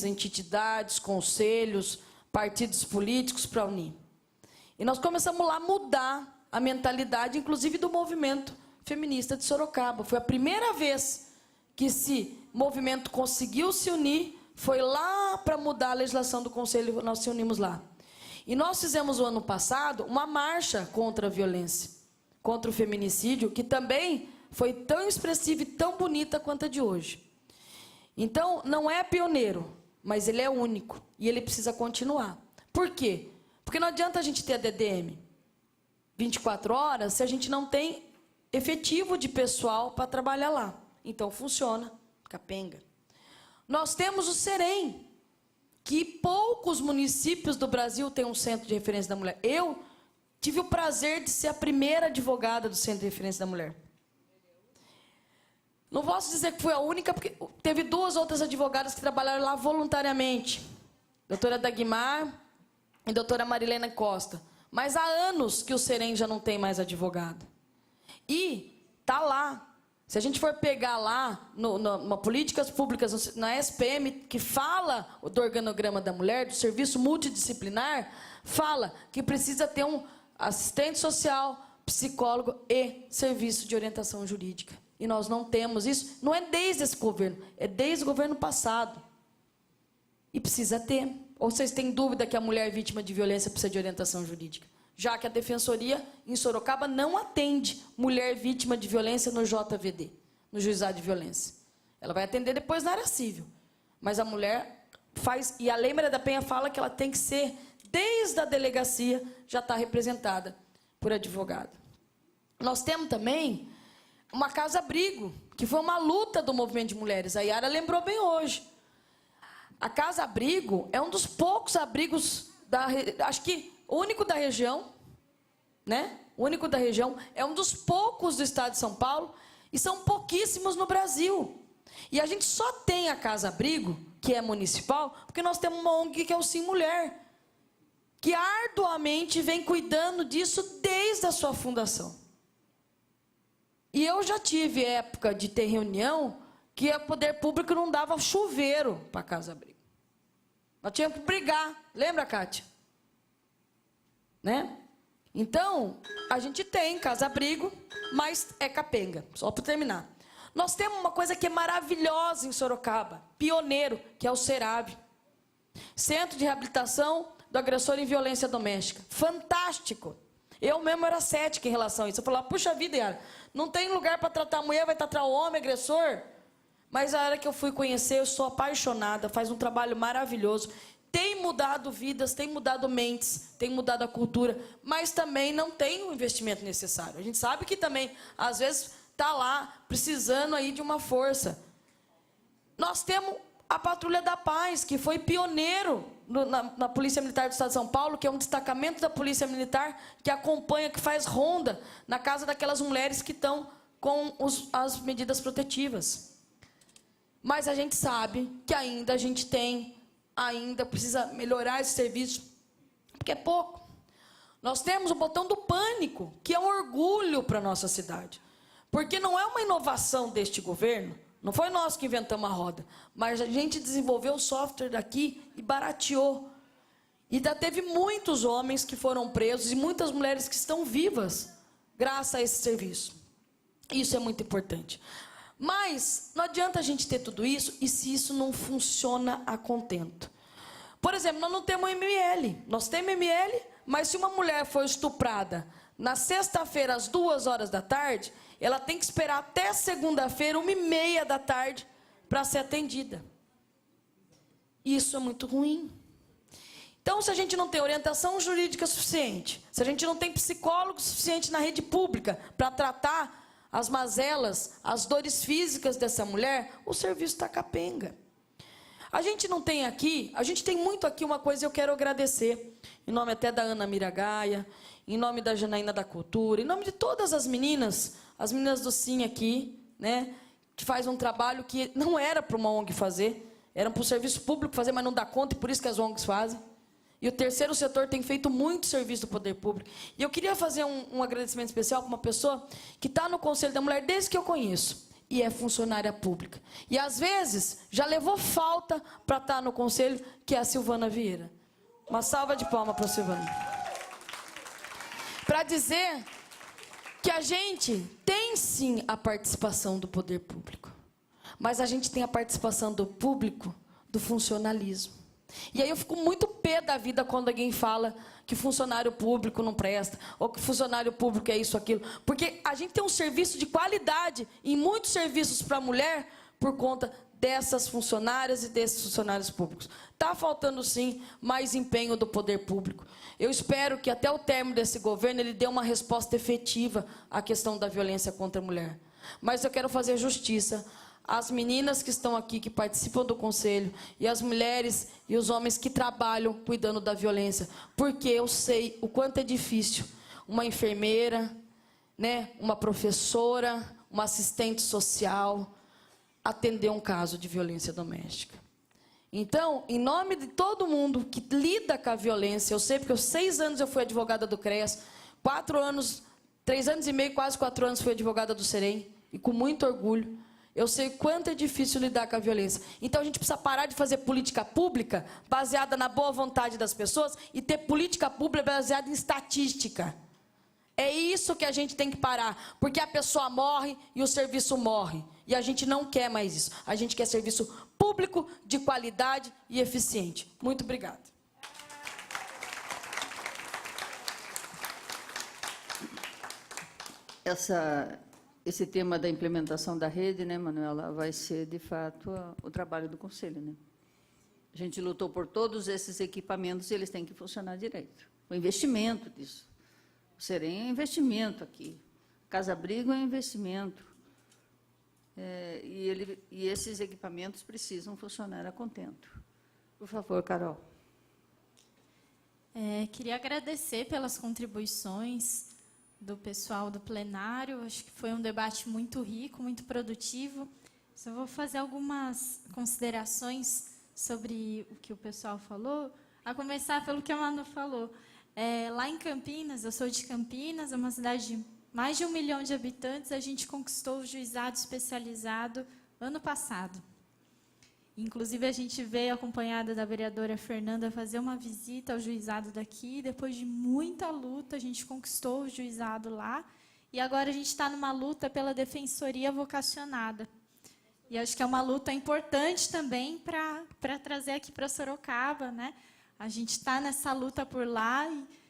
entidades, conselhos, partidos políticos para unir. E nós começamos lá a mudar a mentalidade, inclusive do movimento feminista de Sorocaba. Foi a primeira vez que esse movimento conseguiu se unir, foi lá para mudar a legislação do Conselho, nós se unimos lá. E nós fizemos o ano passado uma marcha contra a violência, contra o feminicídio, que também foi tão expressiva e tão bonita quanto a de hoje. Então, não é pioneiro, mas ele é único e ele precisa continuar. Por quê? Porque não adianta a gente ter a DDM 24 horas se a gente não tem efetivo de pessoal para trabalhar lá. Então, funciona, capenga. Nós temos o SEREM, que poucos municípios do Brasil têm um centro de referência da mulher. Eu tive o prazer de ser a primeira advogada do Centro de Referência da Mulher. Não posso dizer que fui a única, porque teve duas outras advogadas que trabalharam lá voluntariamente. Doutora Dagmar e doutora Marilena Costa. Mas há anos que o SEREM já não tem mais advogado. E está lá. Se a gente for pegar lá, numa políticas públicas, na SPM, que fala do organograma da mulher, do serviço multidisciplinar, fala que precisa ter um assistente social, psicólogo e serviço de orientação jurídica. E nós não temos isso, não é desde esse governo, é desde o governo passado. E precisa ter. Ou vocês têm dúvida que a mulher vítima de violência precisa de orientação jurídica? Já que a Defensoria, em Sorocaba, não atende mulher vítima de violência no JVD, no Juizado de Violência. Ela vai atender depois na área civil. Mas a mulher faz, e a Lei Maria da Penha fala que ela tem que ser, desde a delegacia, já está representada por advogado. Nós temos também uma casa-abrigo, que foi uma luta do movimento de mulheres. A Yara lembrou bem hoje. A casa-abrigo é um dos poucos abrigos, acho que o único da região, né? O único da região, é um dos poucos do estado de São Paulo, e são pouquíssimos no Brasil. E a gente só tem a casa-abrigo, que é municipal, porque nós temos uma ONG que é o Sim Mulher, que arduamente vem cuidando disso desde a sua fundação. E eu já tive época de ter reunião que o poder público não dava chuveiro para a casa-abrigo. Nós tínhamos que brigar. Lembra, Kátia? Né? Então, a gente tem casa-abrigo, mas é capenga. Só para terminar. Nós temos uma coisa que é maravilhosa em Sorocaba, pioneiro, que é o CERAV. Centro de Reabilitação do Agressor em Violência Doméstica. Fantástico. Eu mesmo era cética em relação a isso. Eu falava, puxa vida, Yara, não tem lugar para tratar a mulher, vai tratar o homem, agressor? Mas a hora que eu fui conhecer, eu sou apaixonada, faz um trabalho maravilhoso. Tem mudado vidas, tem mudado mentes, tem mudado a cultura, mas também não tem o investimento necessário. A gente sabe que também, às vezes, está lá, precisando aí de uma força. Nós temos a Patrulha da Paz, que foi pioneiro na Polícia Militar do Estado de São Paulo, que é um destacamento da Polícia Militar, que acompanha, que faz ronda na casa daquelas mulheres que estão com as medidas protetivas. Mas a gente sabe que ainda a gente tem, ainda precisa melhorar esse serviço, porque é pouco. Nós temos o botão do pânico, que é um orgulho para a nossa cidade. Porque não é uma inovação deste governo, não foi nós que inventamos a roda, mas a gente desenvolveu o software daqui e barateou. E ainda teve muitos homens que foram presos e muitas mulheres que estão vivas graças a esse serviço. Isso é muito importante. Mas não adianta a gente ter tudo isso e se isso não funciona a contento. Por exemplo, nós não temos ML. Nós temos ML, mas se uma mulher for estuprada na sexta-feira às 2h da tarde, ela tem que esperar até segunda-feira, 1h30 da tarde, para ser atendida. Isso é muito ruim. Então, se a gente não tem orientação jurídica suficiente, se a gente não tem psicólogo suficiente na rede pública para tratar as mazelas, as dores físicas dessa mulher, o serviço está capenga. A gente não tem aqui, a gente tem muito aqui uma coisa que eu quero agradecer, em nome até da Ana Miragaia, em nome da Janaína da Cultura, em nome de todas as meninas do Sim aqui, né, que faz um trabalho que não era para uma ONG fazer, era para o serviço público fazer, mas não dá conta, e por isso que as ONGs fazem. E o terceiro setor tem feito muito serviço do poder público. E eu queria fazer um agradecimento especial para uma pessoa que está no Conselho da Mulher desde que eu conheço. e é funcionária pública. E, às vezes, já levou falta para estar no conselho, que é a Silvana Vieira. Uma salva de palmas para a Silvana. Para dizer que a gente tem, sim, a participação do poder público. Mas a gente tem a participação do público, do funcionalismo. E aí eu fico muito pé da vida quando alguém fala que funcionário público não presta, ou que funcionário público é isso, aquilo. Porque a gente tem um serviço de qualidade em muitos serviços para a mulher por conta dessas funcionárias e desses funcionários públicos. Está faltando, sim, mais empenho do poder público. Eu espero que até o término desse governo ele dê uma resposta efetiva à questão da violência contra a mulher. Mas eu quero fazer justiça as meninas que estão aqui, que participam do conselho, e as mulheres e os homens que trabalham cuidando da violência, porque eu sei o quanto é difícil uma enfermeira, né, uma professora, uma assistente social, atender um caso de violência doméstica. Então, em nome de todo mundo que lida com a violência, eu sei porque 6 anos eu fui advogada do CREAS, 3 anos e meio, quase 4 anos fui advogada do SEREM, e com muito orgulho. Eu sei o quanto é difícil lidar com a violência. Então, a gente precisa parar de fazer política pública baseada na boa vontade das pessoas e ter política pública baseada em estatística. É isso que a gente tem que parar, porque a pessoa morre e o serviço morre. E a gente não quer mais isso. A gente quer serviço público, de qualidade e eficiente. Muito obrigada. Esse tema da implementação da rede, né, Manuela, vai ser, de fato, o trabalho do Conselho, né? A gente lutou por todos esses equipamentos e eles têm que funcionar direito. O investimento disso. O SEREM é investimento aqui. Casa Abrigo é investimento. E esses equipamentos precisam funcionar a contento. Por favor, Carol. Queria agradecer pelas contribuições do pessoal do plenário. Acho que foi um debate muito rico, muito produtivo. Só vou fazer algumas considerações sobre o que o pessoal falou, a começar pelo que a Manu falou. Lá em Campinas, eu sou de Campinas, é uma cidade de mais de 1 milhão de habitantes, a gente conquistou o juizado especializado ano passado. Inclusive, a gente veio acompanhada da vereadora Fernanda fazer uma visita ao juizado daqui. Depois de muita luta, a gente conquistou o juizado lá. E agora a gente está numa luta pela defensoria vocacionada. E acho que é uma luta importante também para trazer aqui para Sorocaba, né? A gente está nessa luta por lá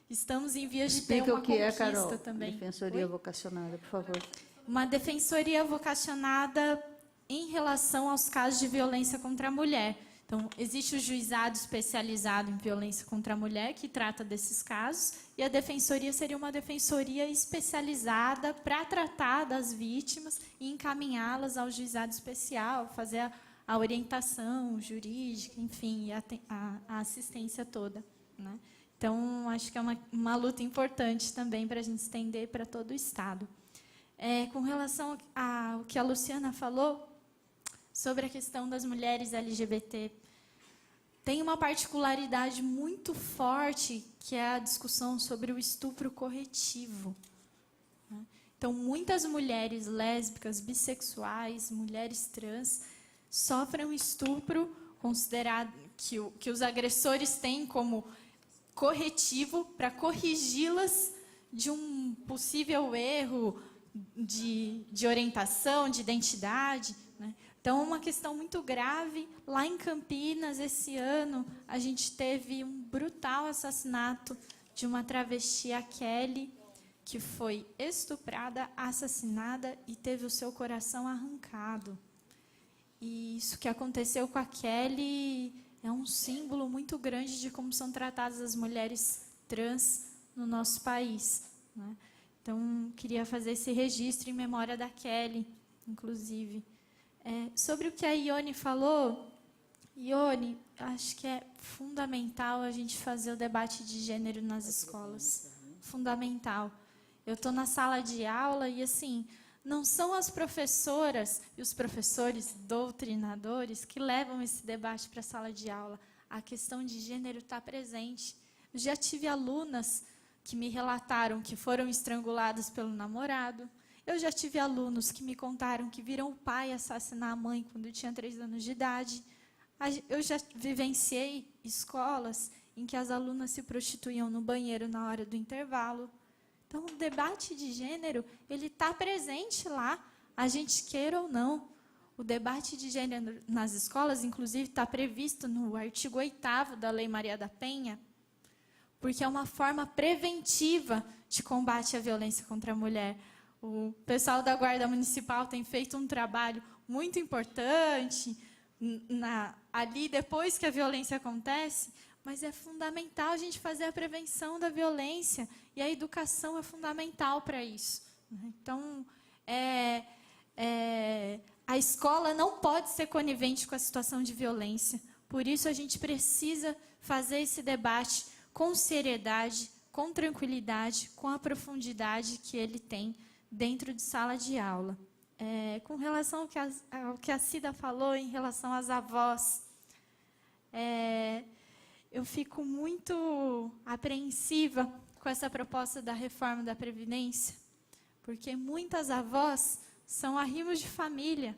e estamos em vias de ter uma conquista também. Explica o que é, Carol, defensoria vocacionada, por favor. Uma defensoria vocacionada em relação aos casos de violência contra a mulher. Então, existe o juizado especializado em violência contra a mulher, que trata desses casos, e a defensoria seria uma defensoria especializada para tratar das vítimas e encaminhá-las ao juizado especial, fazer a orientação jurídica, enfim, a assistência toda, né? Então, acho que é uma luta importante também para a gente estender para todo o Estado. Com relação ao que a Luciana falou, sobre a questão das mulheres LGBT, tem uma particularidade muito forte, que é a discussão sobre o estupro corretivo. Então, muitas mulheres lésbicas, bissexuais, mulheres trans, sofrem um estupro considerado que os agressores têm como corretivo para corrigi-las de um possível erro de orientação, de identidade, né? Então, uma questão muito grave. Lá em Campinas, esse ano, a gente teve um brutal assassinato de uma travesti, a Kelly, que foi estuprada, assassinada e teve o seu coração arrancado. E isso que aconteceu com a Kelly é um símbolo muito grande de como são tratadas as mulheres trans no nosso país, né? Então, queria fazer esse registro em memória da Kelly, inclusive. Sobre o que a Ione falou, Ione, acho que é fundamental a gente fazer o debate de gênero nas escolas. Fundamental. Eu estou na sala de aula e, assim, não são as professoras e os professores doutrinadores que levam esse debate para a sala de aula. A questão de gênero está presente. Eu já tive alunas que me relataram que foram estranguladas pelo namorado Eu já tive alunos que me contaram que viram o pai assassinar a mãe quando tinha 3 anos de idade. Eu já vivenciei escolas em que as alunas se prostituíam no banheiro na hora do intervalo. Então, o debate de gênero, ele está presente lá, a gente queira ou não. O debate de gênero nas escolas, inclusive, está previsto no artigo 8º da Lei Maria da Penha, porque é uma forma preventiva de combate à violência contra a mulher. O pessoal da Guarda Municipal tem feito um trabalho muito importante ali depois que a violência acontece, mas é fundamental a gente fazer a prevenção da violência, e a educação é fundamental para isso. Então, a escola não pode ser conivente com a situação de violência. Por isso, a gente precisa fazer esse debate com seriedade, com tranquilidade, com a profundidade que ele tem dentro de sala de aula. Com relação ao que a Cida falou em relação às avós, eu fico muito apreensiva com essa proposta da reforma da Previdência, porque muitas avós são arrimos de família.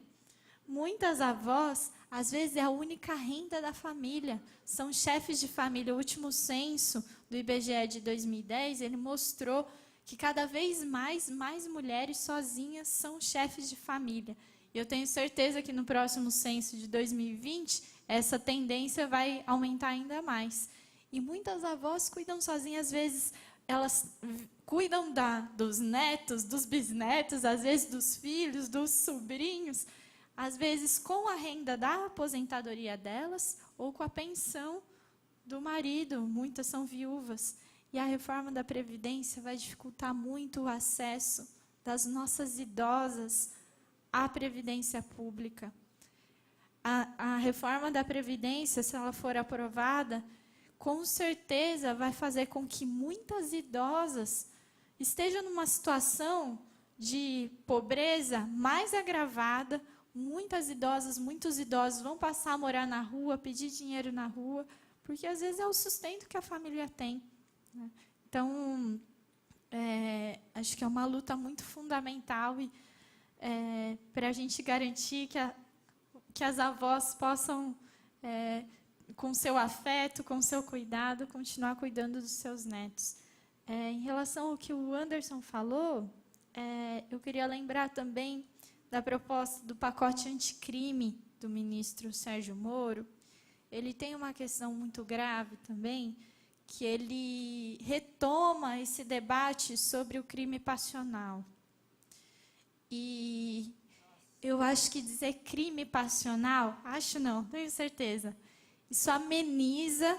Muitas avós, às vezes, é a única renda da família. São chefes de família. O último censo do IBGE de 2010, ele mostrou que cada vez mais mulheres sozinhas são chefes de família. E eu tenho certeza que no próximo censo de 2020, essa tendência vai aumentar ainda mais. E muitas avós cuidam sozinhas, às vezes, elas cuidam dos netos, dos bisnetos, às vezes dos filhos, dos sobrinhos, às vezes com a renda da aposentadoria delas ou com a pensão do marido. Muitas são viúvas. E a reforma da Previdência vai dificultar muito o acesso das nossas idosas à Previdência Pública. A reforma da Previdência, se ela for aprovada, com certeza vai fazer com que muitas idosas estejam numa situação de pobreza mais agravada. Muitas idosas, muitos idosos vão passar a morar na rua, pedir dinheiro na rua, porque às vezes é o sustento que a família tem. Então, acho que é uma luta muito fundamental para a gente garantir que as avós possam, com seu afeto, com seu cuidado, continuar cuidando dos seus netos. Em relação ao que o Anderson falou, eu queria lembrar também da proposta do pacote anticrime do ministro Sérgio Moro. Ele tem uma questão muito grave também, que ele retoma esse debate sobre o crime passional. E eu acho que dizer crime passional, acho não, tenho certeza, isso ameniza,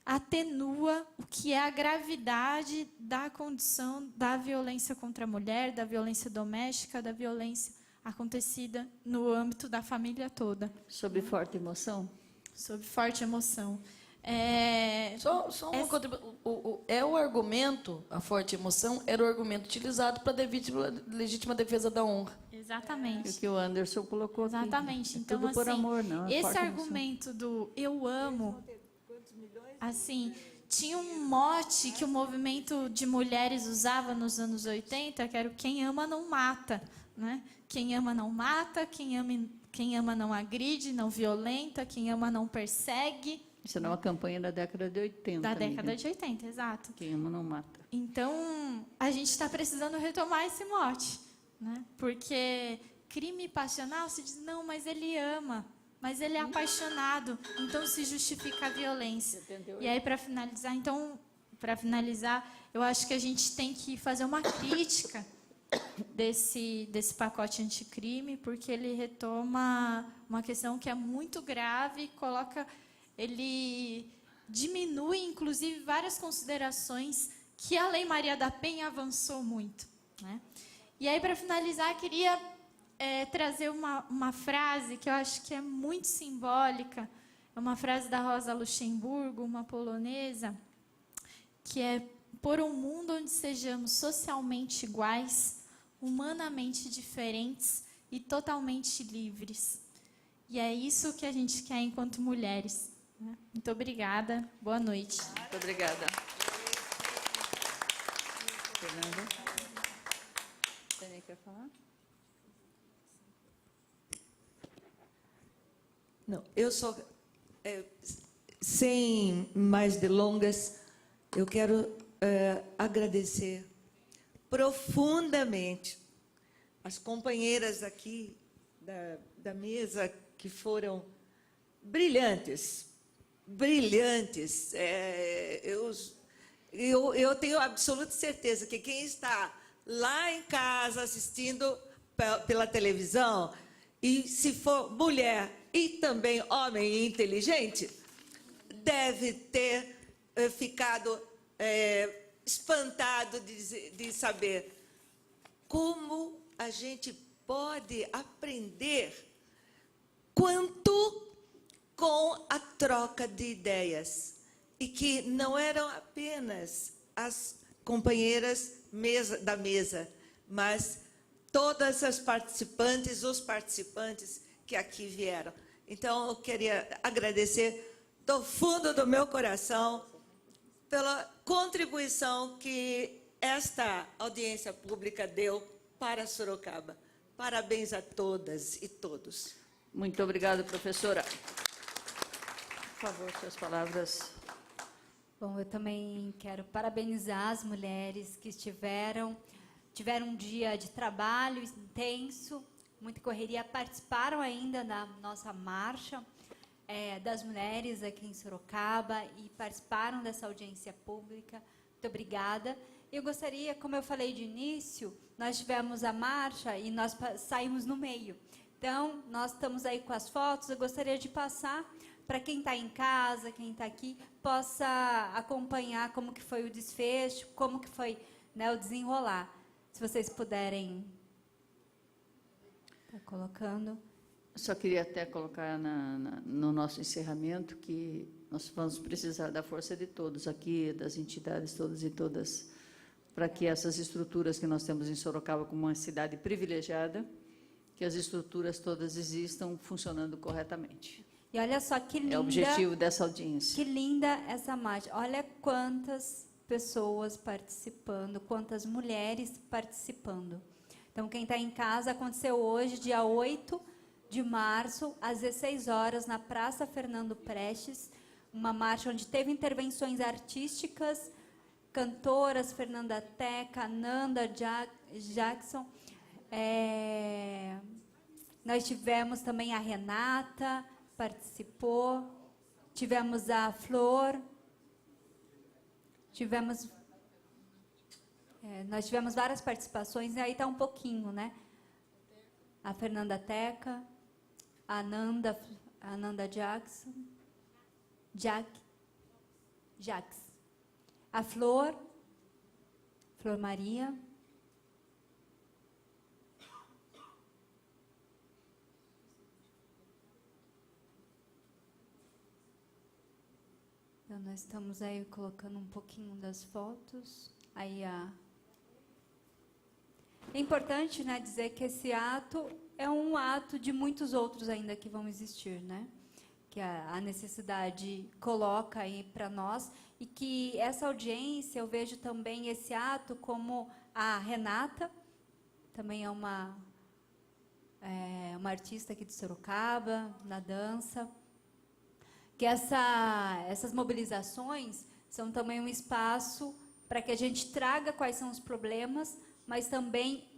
atenua o que é a gravidade da condição da violência contra a mulher, da violência doméstica, da violência acontecida no âmbito da família toda. Sobre forte emoção? Sobre forte emoção. Só uma o argumento, a forte emoção, era o argumento utilizado para a legítima defesa da honra. Exatamente. O que o Anderson colocou aqui. Exatamente. Então, tudo por amor, não. Esse argumento do eu amo, assim, tinha um mote que o movimento de mulheres usava nos anos 80, que era o quem ama não mata, né? Quem ama não mata, quem ama não agride, não violenta, quem ama não persegue. Isso era uma campanha da década de 80. Da década de 80, exato. Quem ama não mata. Então, a gente está precisando retomar esse mote, né? Porque crime passional se diz, não, mas ele ama, mas ele é apaixonado, então se justifica a violência. E aí, para finalizar, eu acho que a gente tem que fazer uma crítica desse pacote anticrime, porque ele retoma uma questão que é muito grave, ele diminui, inclusive, várias considerações que a Lei Maria da Penha avançou muito, né? E aí, para finalizar, queria trazer uma frase que eu acho que é muito simbólica, é uma frase da Rosa Luxemburgo, uma polonesa, que é: por um mundo onde sejamos socialmente iguais, humanamente diferentes e totalmente livres. E é isso que a gente quer enquanto mulheres. Muito obrigada. Boa noite. Muito obrigada. Fernanda? Alguém quer falar? Não, eu só, sem mais delongas, eu quero agradecer profundamente as companheiras aqui da mesa que foram brilhantes, brilhantes. Eu tenho absoluta certeza que quem está lá em casa assistindo pela televisão, e se for mulher e também homem inteligente, deve ter ficado espantado de saber como a gente pode aprender quanto com a troca de ideias, e que não eram apenas as companheiras da mesa, mas todas as participantes, os participantes que aqui vieram. Então, eu queria agradecer do fundo do meu coração pela contribuição que esta audiência pública deu para Sorocaba. Parabéns a todas e todos. Muito obrigada, professora. Por favor, suas palavras. Bom, eu também quero parabenizar as mulheres que tiveram um dia de trabalho intenso, muita correria, participaram ainda da nossa marcha das mulheres aqui em Sorocaba e participaram dessa audiência pública. Muito obrigada. Eu gostaria, como eu falei de início, nós tivemos a marcha e nós saímos no meio. Então, nós estamos aí com as fotos, eu gostaria de passar para quem está em casa, quem está aqui, possa acompanhar como que foi o desfecho, como que foi, né, o desenrolar. Se vocês puderem estar colocando. Só queria até colocar no nosso encerramento que nós vamos precisar da força de todos aqui, das entidades todas e todas, para que essas estruturas que nós temos em Sorocaba como uma cidade privilegiada, que as estruturas todas existam funcionando corretamente. E olha só que linda. É o objetivo dessa audiência. Que linda essa marcha. Olha quantas pessoas participando, quantas mulheres participando. Então, quem está em casa, aconteceu hoje, dia 8 de março, às 16 horas, na Praça Fernando Prestes, uma marcha onde teve intervenções artísticas, cantoras, Fernanda Teca, Nanda Jackson. Nós tivemos também a Renata, participou, tivemos a Flor, nós tivemos várias participações, e aí está um pouquinho, né? A Fernanda Teca, a Nanda Jackson, a Flor Maria, então, nós estamos aí colocando um pouquinho das fotos. Aí é importante, né, dizer que esse ato é um ato de muitos outros ainda que vão existir, né? Que a necessidade coloca aí para nós, e que essa audiência, eu vejo também esse ato como a Renata, também é uma artista aqui de Sorocaba, na dança, que essas mobilizações são também um espaço para que a gente traga quais são os problemas, mas também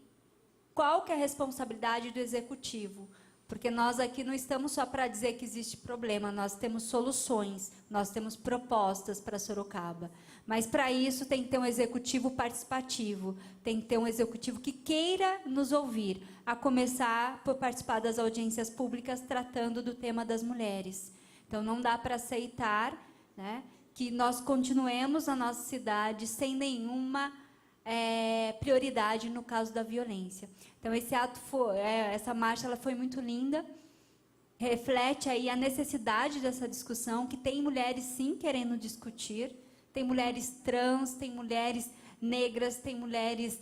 qual que é a responsabilidade do executivo. Porque nós aqui não estamos só para dizer que existe problema, nós temos soluções, nós temos propostas para Sorocaba. Mas, para isso, tem que ter um executivo participativo, tem que ter um executivo que queira nos ouvir, a começar por participar das audiências públicas tratando do tema das mulheres. Então, não dá para aceitar, né, que nós continuemos na nossa cidade sem nenhuma prioridade no caso da violência. Então, esse ato essa marcha, ela foi muito linda, reflete aí a necessidade dessa discussão, que tem mulheres, sim, querendo discutir, tem mulheres trans, tem mulheres negras, tem mulheres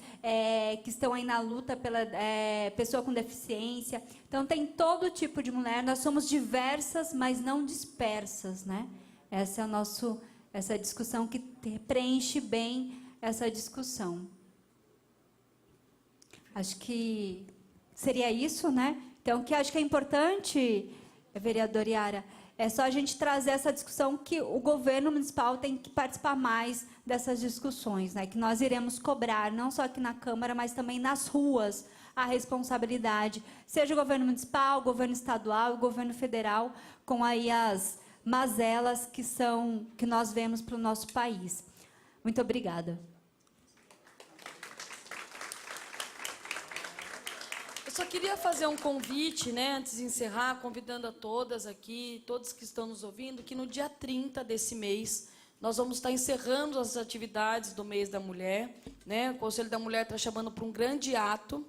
que estão aí na luta pela pessoa com deficiência. Então, tem todo tipo de mulher. Nós somos diversas, mas não dispersas, né? Essa é essa discussão que preenche bem essa discussão. Acho que seria isso, né? Então, o que acho que é importante, vereadora Yara, é só a gente trazer essa discussão que o governo municipal tem que participar mais dessas discussões, né? Que nós iremos cobrar, não só aqui na Câmara, mas também nas ruas, a responsabilidade, seja o governo municipal, o governo estadual, o governo federal, com aí as mazelas que nós vemos para o nosso país. Muito obrigada. Eu só queria fazer um convite, né, antes de encerrar, convidando a todas aqui, todos que estão nos ouvindo, que no dia 30 desse mês, nós vamos estar encerrando as atividades do mês da mulher, né? O Conselho da Mulher está chamando para um grande ato,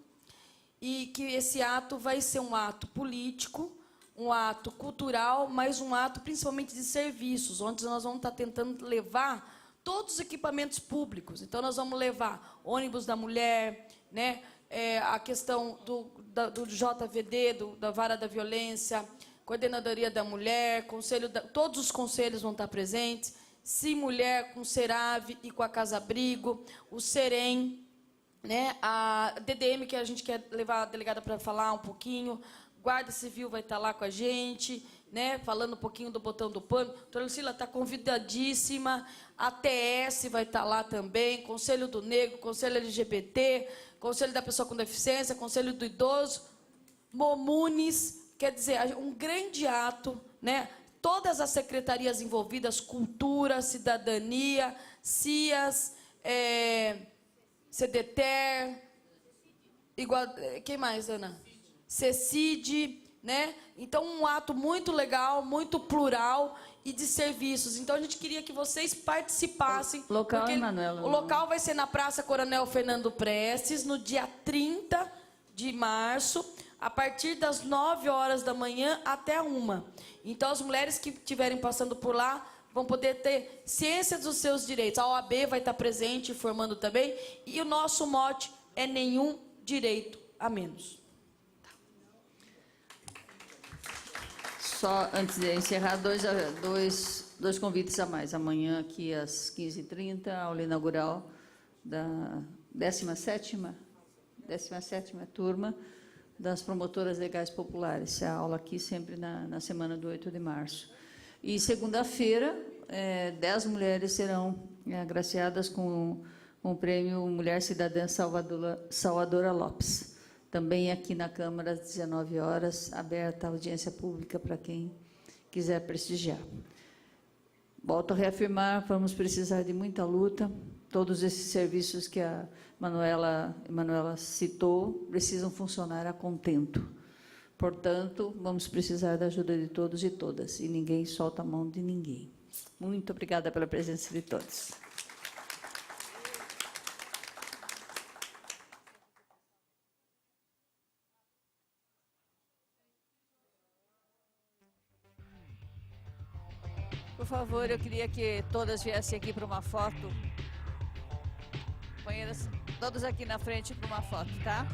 e que esse ato vai ser um ato político, um ato cultural, mas um ato principalmente de serviços, onde nós vamos estar tentando levar todos os equipamentos públicos. Então, nós vamos levar ônibus da mulher, né? A questão do JVD, da Vara da Violência, Coordenadoria da Mulher, todos os conselhos vão estar presentes, Se Mulher com o Serave e com a Casa Abrigo, o Serem, né? A DDM, que a gente quer levar a delegada para falar um pouquinho, Guarda Civil vai estar lá com a gente, né? Falando um pouquinho do botão do pano. Doutora Lucila está convidadíssima, a TS vai estar lá também, Conselho do Negro, Conselho LGBT, Conselho da Pessoa com Deficiência, Conselho do Idoso, Momunes, quer dizer, um grande ato, né? Todas as secretarias envolvidas, Cultura, Cidadania, CIAS, CDTER, quem mais, Ana? CECID, né? Então, um ato muito legal, muito plural e de serviços. Então, a gente queria que vocês participassem. Local, Emanuela? O local vai ser na Praça Coronel Fernando Prestes, no dia 30 de março, a partir das 9 horas da manhã até 1. Então, as mulheres que estiverem passando por lá vão poder ter ciência dos seus direitos. A OAB vai estar presente, informando também. E o nosso mote é nenhum direito a menos. Só antes de encerrar, dois convites a mais. Amanhã, aqui às 15h30, aula inaugural da 17ª turma das promotoras legais populares. A aula aqui sempre na semana do 8 de março. E segunda-feira, 10 mulheres serão agraciadas com o prêmio Mulher Cidadã Salvadora Lopes. Também aqui na Câmara, às 19 horas, aberta a audiência pública para quem quiser prestigiar. Volto a reafirmar, vamos precisar de muita luta. Todos esses serviços que a Emanuela citou precisam funcionar a contento. Portanto, vamos precisar da ajuda de todos e todas, e ninguém solta a mão de ninguém. Muito obrigada pela presença de todos. Por favor, eu queria que todas viessem aqui para uma foto. Companheiras, todos aqui na frente para uma foto, tá?